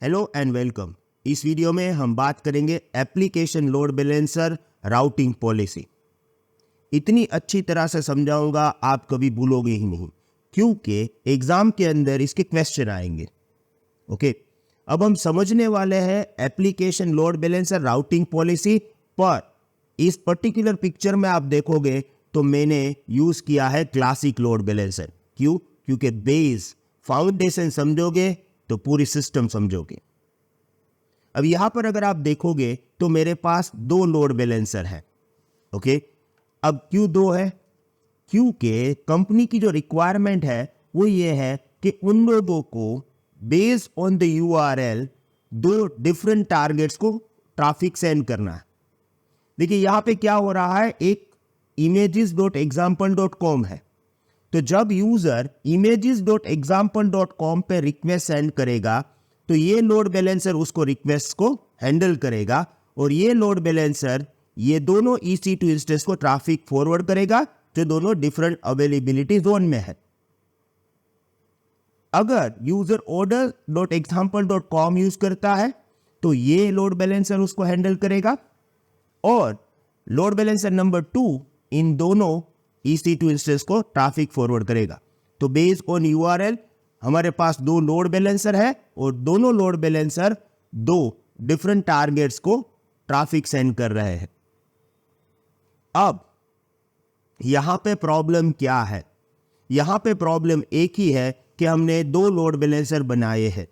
Hello and welcome. इस video में हम बात करेंगे application load balancer routing policy. इतनी अच्छी तरह से समझाऊंगा आप कभी भूलोगे ही नहीं, क्योंकि एग्जाम के अंदर इसके क्वेश्चन आएंगे। ओके, अब हम समझने वाले हैं application load balancer routing policy. पर इस पर्टिकुलर पिक्चर में आप देखोगे तो मैंने यूज किया है क्लासिक लोड बैलेंसर। क्यों? क्योंकि बेस फाउंडेशन समझोगे तो पूरी सिस्टम समझोगे। अब यहां पर अगर आप देखोगे तो मेरे पास दो लोड बैलेंसर है। ओके, अब क्यों दो है? क्योंकि कंपनी की जो रिक्वायरमेंट है वो ये है कि उन लोगों को बेस्ड ऑन द यूआरएल दो डिफरेंट टारगेट्स को ट्रैफिक सेंड करना है। देखिए यहां पे क्या हो रहा है, एक images.example.com है, तो जब यूजर images.example.com पे रिक्वेस्ट सेंड करेगा तो ये लोड बैलेंसर उसको रिक्वेस्ट को हैंडल करेगा और ये लोड बैलेंसर ये दोनों EC2 इंस्टेंस को ट्रैफिक फॉरवर्ड करेगा जो दोनों डिफरेंट अवेलेबिलिटी जोन में है। अगर यूजर order.example.com यूज करता है तो ये लोड बैलेंसर उसको हैंडल करेगा और लोड बैलेंसर नंबर 2 इन दोनों EC2 इंस्टेंस को ट्रैफिक फॉरवर्ड करेगा। तो बेस्ड ऑन यूआरएल हमारे पास दो लोड बैलेंसर है और दोनों लोड बैलेंसर दो डिफरेंट टारगेट्स को ट्रैफिक सेंड कर रहे हैं। अब यहां पे प्रॉब्लम क्या है? यहां पे प्रॉब्लम एक ही है कि हमने दो लोड बैलेंसर बनाए हैं।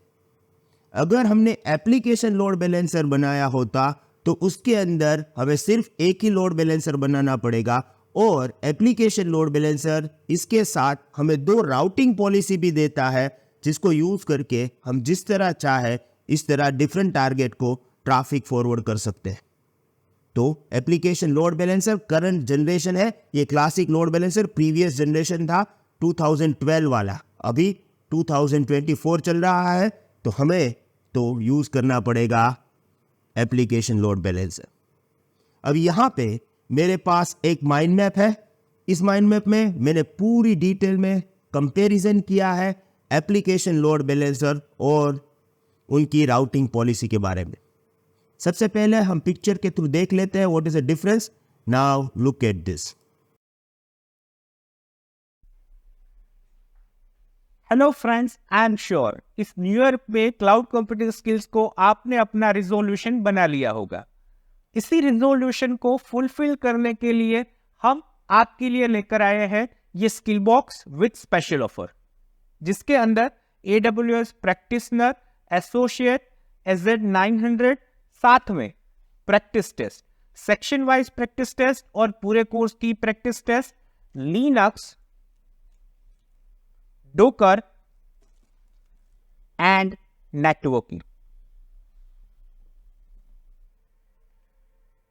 अगर हमने एप्लीकेशन लोड बैलेंसर बनाया होता तो उसके अंदर हमें सिर्फ एक ही लोड बैलेंसर बनाना पड़ेगा और एप्लीकेशन लोड बैलेंसर इसके साथ हमें दो राउटिंग पॉलिसी भी देता है जिसको यूज करके हम जिस तरह चाहे इस तरह डिफरेंट टारगेट को ट्रैफिक फॉरवर्ड कर सकते हैं। तो application load balancer current generation है, ये classic load balancer previous generation था 2012 वाला, अभी 2024 चल रहा है, तो हमें तो यूज करना पड़ेगा एप्लीकेशन लोड बैलेंसर। अब यहां पे मेरे पास एक माइंड मैप है। इस माइंड मैप में मैंने पूरी डिटेल में कंपैरिजन किया है एप्लीकेशन लोड बैलेंसर और उनकी राउटिंग पॉलिसी के बारे में। सबसे पहले हम पिक्चर के थ्रू देख लेते हैं what is the difference. Now look at this. Hello friends, I am sure इस न्यू ईयर पे क्लाउड कंप्यूटिंग स्किल्स को आपने अपना रिजोल्यूशन बना लिया होगा। इसी रिजोल्यूशन को फुलफिल करने के लिए हम आपके लिए लेकर आए हैं ये skill box with special offer, जिसके अंदर AWS प्रैक्टिशनर एसोसिएट AZ-900 साथ में practice test, section wise practice test और पूरे कोर्स की practice test, Linux, docker and networking.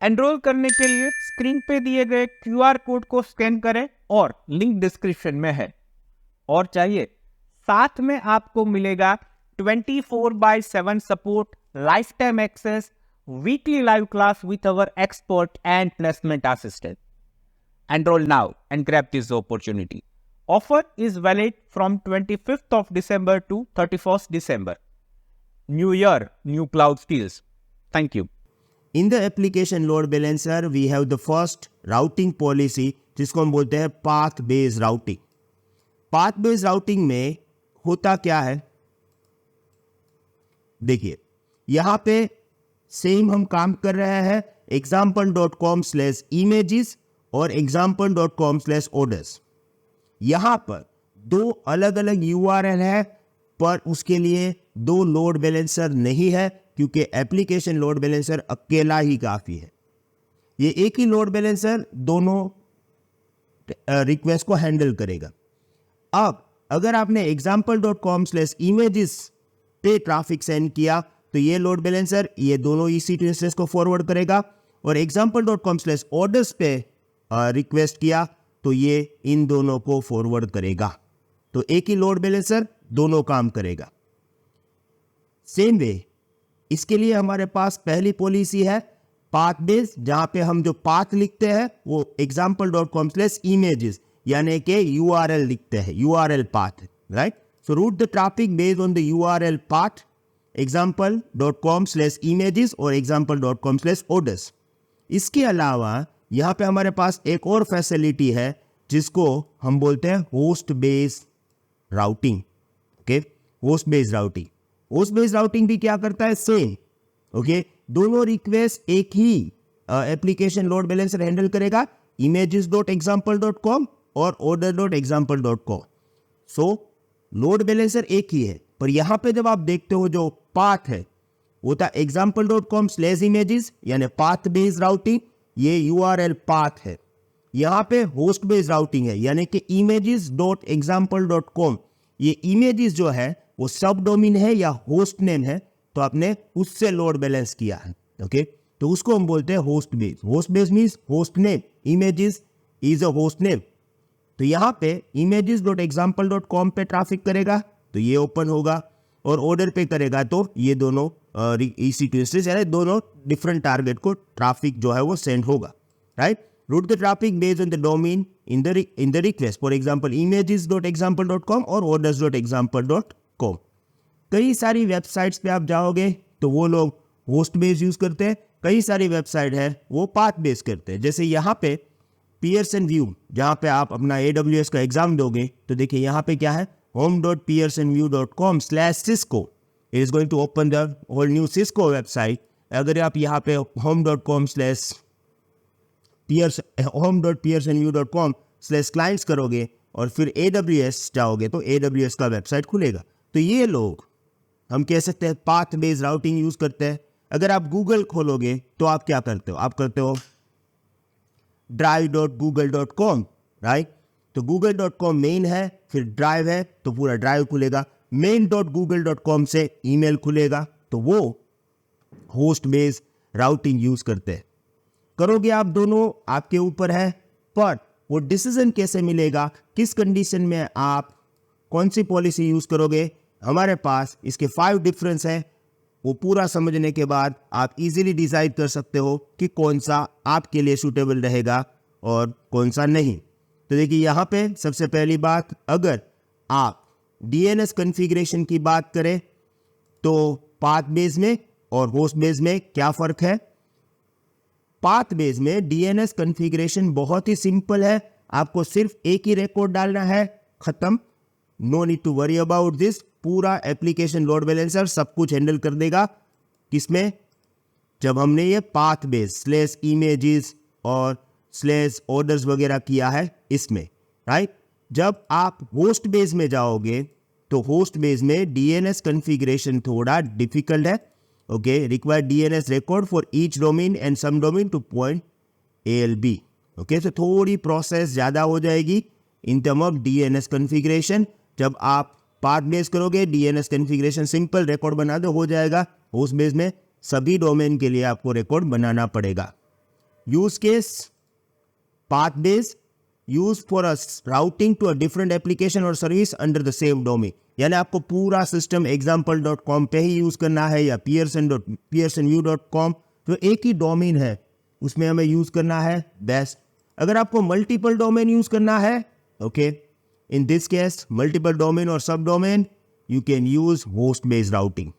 Enroll करने के लिए स्क्रीन पे दिए गए QR कोड को स्कैन करें और लिंक डिस्क्रिप्शन में है। और चाहिए साथ में आपको मिलेगा 24/7 support, lifetime access, weekly live class with our expert and placement assistant. Enroll now and grab this opportunity. Offer is valid from 25th of December to 31st December. New year, new cloud skills. Thank you. In the application load balancer we have the first routing policy जिसको हम बोलते हैं path based routing. Path based routing में होता क्या है, देखिए यहां पे सेम हम काम कर रहे हैं example.com/images और example.com/orders। यहां पर दो अलग अलग URL है पर उसके लिए दो लोड बैलेंसर नहीं है, क्योंकि एप्लीकेशन लोड बैलेंसर अकेला ही काफी है। ये एक ही लोड बैलेंसर दोनों रिक्वेस्ट को हैंडल करेगा। अब अगर आपने example.com/images पे ट्रैफिक सेंड किया तो ये लोड बैलेंसर ये दोनों EC2 इंस्टेंस को फॉरवर्ड करेगा और example.com/orders पे रिक्वेस्ट किया तो ये इन दोनों को फॉरवर्ड करेगा। तो एक ही लोड बैलेंसर दोनों काम करेगा। सेम वे इसके लिए हमारे पास पहली पॉलिसी है पाथ बेस, जहां पे हम जो पाथ लिखते हैं वो example.com/images यानी कि URL लिखते हैं, URL path, right. So route the traffic based on the URL path example.com/images और example.com/orders। इसके अलावा यहाँ पे हमारे पास एक और फैसिलिटी है जिसको हम बोलते हैं host based routing. Okay, host based routing. Host based routing भी क्या करता है, सेम। ओके, दोनों रिक्वेस्ट एक ही एप्लीकेशन लोड बैलेंसर हैंडल करेगा, images.example.com और order.example.com। सो लोड बैलेंसर एक ही है, पर यहां पे जब आप देखते हो जो पाथ है वो था example.com/images यानी पाथ बेस्ड राउटिंग, ये URL पाथ है। यहां पे होस्ट बेस्ड राउटिंग है यानी कि images.example.com। ये इमेजेस जो है वो सब डोमेन है या होस्ट नेम है, तो आपने उससे लोड बैलेंस किया है। ओके, तो उसको हम बोलते हैं host based. Host based means host name, images is a host name. तो यहाँ पे images.example.com पे ट्रैफिक करेगा तो ये ओपन होगा, और ऑर्डर पे करेगा तो ये दोनों EC2 इंस्टेंस यानी दोनों डिफरेंट टारगेट को ट्रैफिक जो है वो सेंड होगा, right. Route the traffic based on the domain in the request, for example images.example.com और orders.example.com। कई सारी वेबसाइट्स पे आप जाओगे तो वो लोग होस्ट बेस्ड यूज करते हैं, कई सारी वेबसाइट है वो पाथ बेस्ड करते हैं। जैसे यहाँ पे Pearson VUE, जहाँ पे आप अपना AWS का एग्जाम दोगे तो देखिए यहाँ पे क्या है, home.pearsonvue.com/Cisco is going to open the whole new Cisco website। अगर आप यहाँ पे home.pearsonvue.com/clients करोगे और फिर AWS जाओगे तो AWS का वेबसाइट खुलेगा। तो ये लोग हम कह सकते हैं पाथ बेस्ड राउटिंग यूज करते हैं। अगर आप गूगल खोलोगे तो आप क्या करते हो, आप करते हो drive.google.com, राइट। तो google.com मेन है, फिर ड्राइव है तो पूरा ड्राइव खुलेगा। main.google.com से ईमेल खुलेगा, तो वो होस्ट बेस्ड राउटिंग यूज करते हैं। करोगे आप दोनों, आपके ऊपर है, पर वो डिसीजन कैसे मिलेगा, किस कंडीशन में आप कौन सी पॉलिसी यूज करोगे, हमारे पास इसके 5 डिफरेंस है। वो पूरा समझने के बाद आप इजीली डिसाइड कर सकते हो कि कौन सा आपके लिए सूटेबल रहेगा और कौन सा नहीं। तो देखिए यहाँ पे सबसे पहली बात, अगर आप DNS कॉन्फ़िगरेशन की बात करें तो पाथ बेस में और होस्ट बेस में क्या फ़र्क है। पाथ बेस में DNS कॉन्फ़िगरेशन बहुत ही सिंपल है, आपको सिर्फ एक ही रिकॉर्ड डालना है, खत्म। No need to worry about this. पूरा एप्लीकेशन लोड बैलेंसर सब कुछ हैंडल कर देगा। किसमें, जब हमने ये पाथ बेस /images और /orders वगैरह किया है इसमें, राइट। जब आप होस्ट बेस में जाओगे तो होस्ट बेस में DNS कॉन्फ़िगरेशन थोड़ा डिफिकल्ट है। Okay, require DNS record for each domain and some domain to point ALB। Okay, तो थोड़ी प्रोसेस ज़्यादा हो जाएगी in term of DNS configuration. जब आप पाथ बेस करोगे DNS कॉन्फ़िगरेशन सिंपल, रिकॉर्ड बना दो, हो जाएगा। होस्ट बेस में सभी डोमेन के लिए आपको रिकॉर्ड बनाना पड़ेगा। Use case, path base use for a routing to a different application और service under the same domain, यानी आपको पूरा सिस्टम example.com पे ही यूज करना है या pearsonvue.com, जो एक ही डोमेन है उसमें हमें यूज करना है, बेस्ट। अगर आपको मल्टीपल डोमेन यूज करना है, okay, in this case multiple domain or subdomain, you can use host based routing।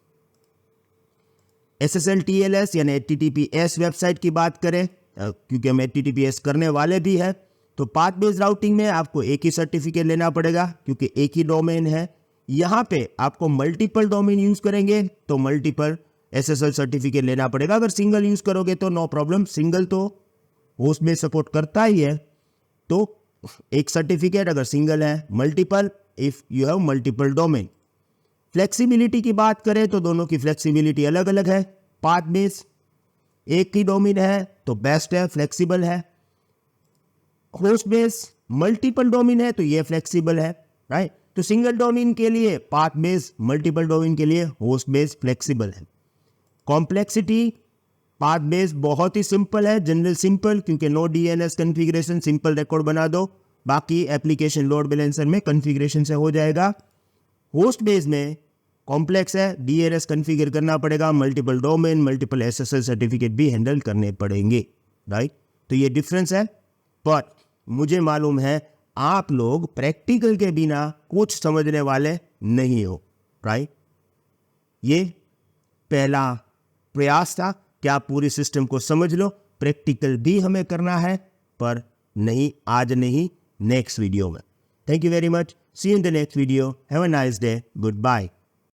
SSL TLS यानी HTTPS वेबसाइट की बात करें, क्योंकि हम HTTPS करने वाले भी हैं, तो पाथ बेस्ड राउटिंग में आपको एक ही सर्टिफिकेट लेना पड़ेगा क्योंकि एक ही डोमेन है। यहाँ पे आपको मल्टीपल डोमेन यूज करेंगे तो मल्टीपल SSL सर्टिफिकेट लेना पड़ेगा। अगर सिंगल यूज करोगे तो नो प्रॉब्लम, सिंगल तो होस्ट बेस्ड सपोर्ट करता ही है, तो एक सर्टिफिकेट अगर सिंगल है, multiple if you have multiple domain. Flexibility की बात करें तो दोनों की फ्लेक्सिबिलिटी अलग अलग है। पाथ बेस एक ही डोमेन है तो बेस्ट है, फ्लेक्सिबल है। होस्ट बेस मल्टीपल डोमेन है तो ये फ्लेक्सिबल है, राइट। तो सिंगल डोमेन के लिए पाथ बेस, मल्टीपल डोमेन के लिए होस्ट बेस फ्लेक्सिबल है। कॉम्प्लेक्सिटी, पाथ बेस बहुत ही सिंपल है, जनरल सिंपल, क्योंकि no DNS configuration, simple record बना दो, बाकी एप्लीकेशन लोड बैलेंसर में कॉन्फ़िगरेशन से हो जाएगा। होस्ट बेस में कॉम्प्लेक्स है, DNS कॉन्फ़िगर करना पड़ेगा, multiple domain, multiple SSL certificate भी हैंडल करने पड़ेंगे, राइट। तो ये डिफरेंस है, पर मुझे मालूम है आप लोग प्रैक्टिकल के बिना कुछ समझने वाले नहीं हो, राइट। ये पहला प्रयास था कि आप पूरी सिस्टम को समझ लो। प्रैक्टिकल भी हमें करना है, पर नहीं आज नहीं, नेक्स्ट वीडियो में। Thank you very much. See you in the next video. Have a nice day. Good bye.